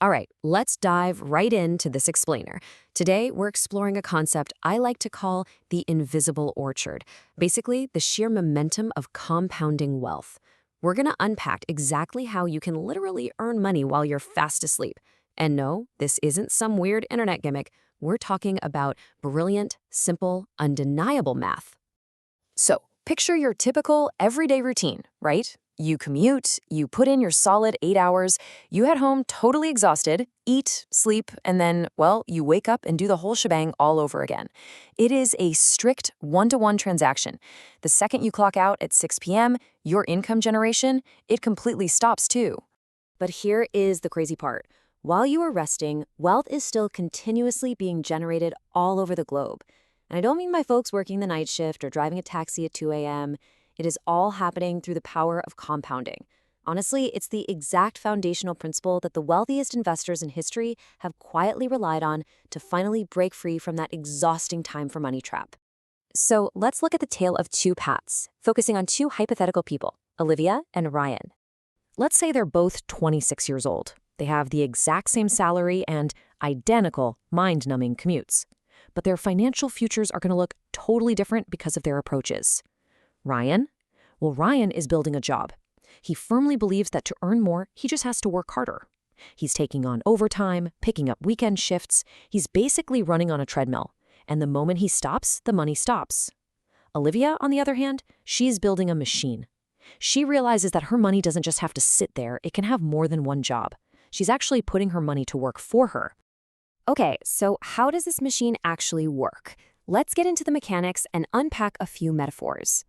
All right, let's dive right into this explainer. Today, we're exploring a concept I like to call the invisible orchard. Basically, the sheer momentum of compounding wealth. We're going to unpack exactly how you can literally earn money while you're fast asleep. And no, this isn't some weird internet gimmick. We're talking about brilliant, simple, undeniable math. So, picture your typical everyday routine, right? You commute, you put in your solid 8 hours, you head home totally exhausted, eat, sleep, and then, well, you wake up and do the whole shebang all over again. It is a strict one-to-one transaction. The second you clock out at 6 p.m., your income generation, it completely stops too. But here is the crazy part. While you are resting, wealth is still continuously being generated all over the globe. And I don't mean by folks working the night shift or driving a taxi at 2 a.m. It is all happening through the power of compounding. Honestly, it's the exact foundational principle that the wealthiest investors in history have quietly relied on to finally break free from that exhausting time for money trap. So let's look at the tale of two paths, focusing on two hypothetical people, Olivia and Ryan. Let's say they're both 26 years old. They have the exact same salary and identical, mind-numbing commutes. But their financial futures are going to look totally different because of their approaches. Ryan? Well, Ryan is building a job. He firmly believes that to earn more, he just has to work harder. He's taking on overtime, picking up weekend shifts. He's basically running on a treadmill. And the moment he stops, the money stops. Olivia, on the other hand, she's building a machine. She realizes that her money doesn't just have to sit there, it can have more than one job. She's actually putting her money to work for her. Okay, so how does this machine actually work? Let's get into the mechanics and unpack a few metaphors.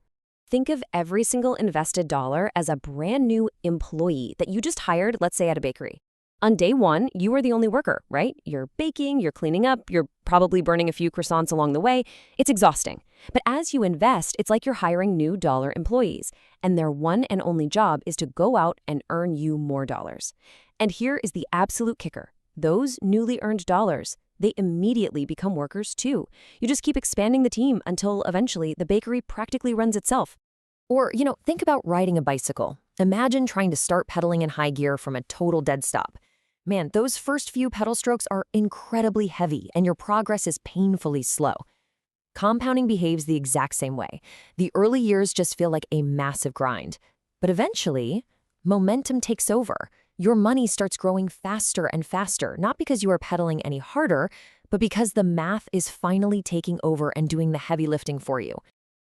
Think of every single invested dollar as a brand new employee that you just hired, let's say at a bakery. On day one, you are the only worker, right? You're baking, you're cleaning up, you're probably burning a few croissants along the way. It's exhausting. But as you invest, it's like you're hiring new dollar employees, and their one and only job is to go out and earn you more dollars. And here is the absolute kicker. Those newly earned dollars, they immediately become workers too. You just keep expanding the team until eventually the bakery practically runs itself. Or, think about riding a bicycle. Imagine trying to start pedaling in high gear from a total dead stop. Man, those first few pedal strokes are incredibly heavy and your progress is painfully slow. Compounding behaves the exact same way. The early years just feel like a massive grind. But eventually, momentum takes over. Your money starts growing faster and faster, not because you are pedaling any harder, but because the math is finally taking over and doing the heavy lifting for you.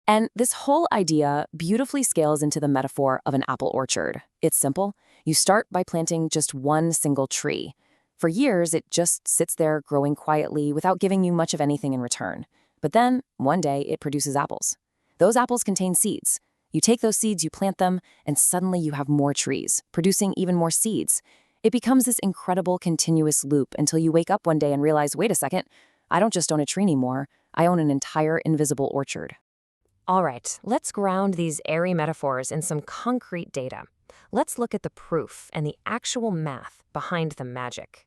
And this whole idea beautifully scales into the metaphor of an apple orchard. It's simple. You start by planting just one single tree. For years, it just sits there growing quietly without giving you much of anything in return. But then, one day, it produces apples. Those apples contain seeds. You take those seeds, you plant them, and suddenly you have more trees, producing even more seeds. It becomes this incredible continuous loop until you wake up one day and realize, wait a second, I don't just own a tree anymore, I own an entire invisible orchard. All right, let's ground these airy metaphors in some concrete data. Let's look at the proof and the actual math behind the magic.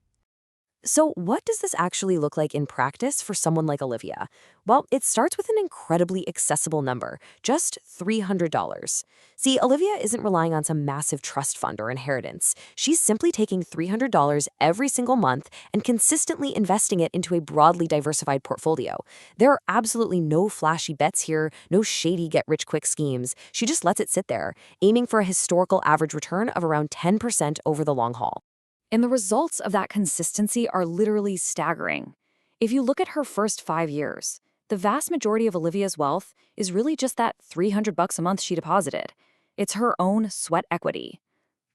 So what does this actually look like in practice for someone like Olivia? Well, it starts with an incredibly accessible number, just $300. See, Olivia isn't relying on some massive trust fund or inheritance. She's simply taking $300 every single month and consistently investing it into a broadly diversified portfolio. There are absolutely no flashy bets here, no shady get-rich-quick schemes. She just lets it sit there, aiming for a historical average return of around 10% over the long haul. And the results of that consistency are literally staggering. If you look at her first 5 years, the vast majority of Olivia's wealth is really just that $300 a month she deposited. It's her own sweat equity.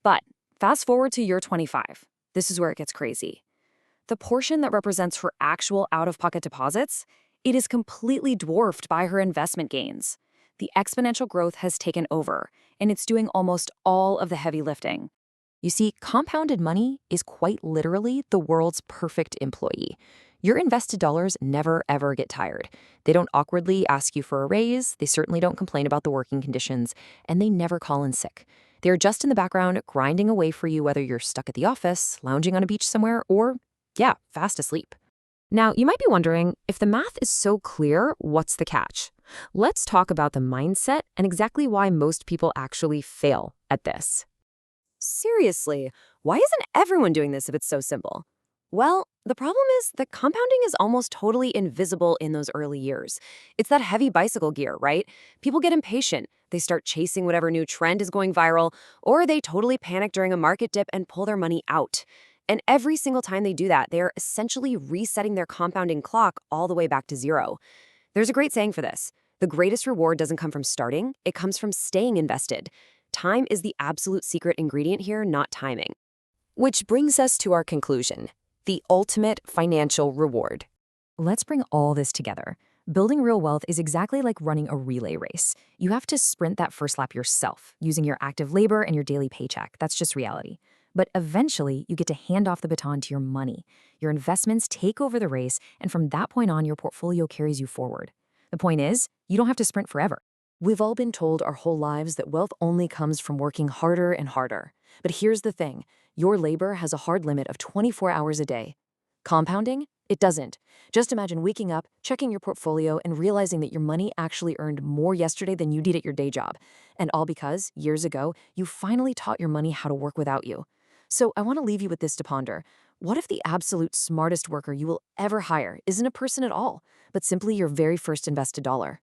But fast forward to year 25. This is where it gets crazy. The portion that represents her actual out-of-pocket deposits, it is completely dwarfed by her investment gains. The exponential growth has taken over, and it's doing almost all of the heavy lifting. You see, compounded money is quite literally the world's perfect employee. Your invested dollars never, ever get tired. They don't awkwardly ask you for a raise, they certainly don't complain about the working conditions, and they never call in sick. They're just in the background grinding away for you whether you're stuck at the office, lounging on a beach somewhere, or, fast asleep. Now, you might be wondering, if the math is so clear, what's the catch? Let's talk about the mindset and exactly why most people actually fail at this. Seriously, why isn't everyone doing this if it's so simple? Well, the problem is that compounding is almost totally invisible in those early years. It's that heavy bicycle gear, right? People get impatient. They start chasing whatever new trend is going viral, or they totally panic during a market dip and pull their money out. And every single time they do that, they are essentially resetting their compounding clock all the way back to zero. There's a great saying for this. The greatest reward doesn't come from starting, it comes from staying invested. Time is the absolute secret ingredient here, not timing. Which brings us to our conclusion, the ultimate financial reward. Let's bring all this together. Building real wealth is exactly like running a relay race. You have to sprint that first lap yourself, using your active labor and your daily paycheck. That's just reality. But eventually, you get to hand off the baton to your money. Your investments take over the race, and from that point on, your portfolio carries you forward. The point is, you don't have to sprint forever. We've all been told our whole lives that wealth only comes from working harder and harder. But here's the thing, your labor has a hard limit of 24 hours a day. Compounding? It doesn't. Just imagine waking up, checking your portfolio, and realizing that your money actually earned more yesterday than you did at your day job. And all because, years ago, you finally taught your money how to work without you. So I want to leave you with this to ponder. What if the absolute smartest worker you will ever hire isn't a person at all, but simply your very first invested dollar?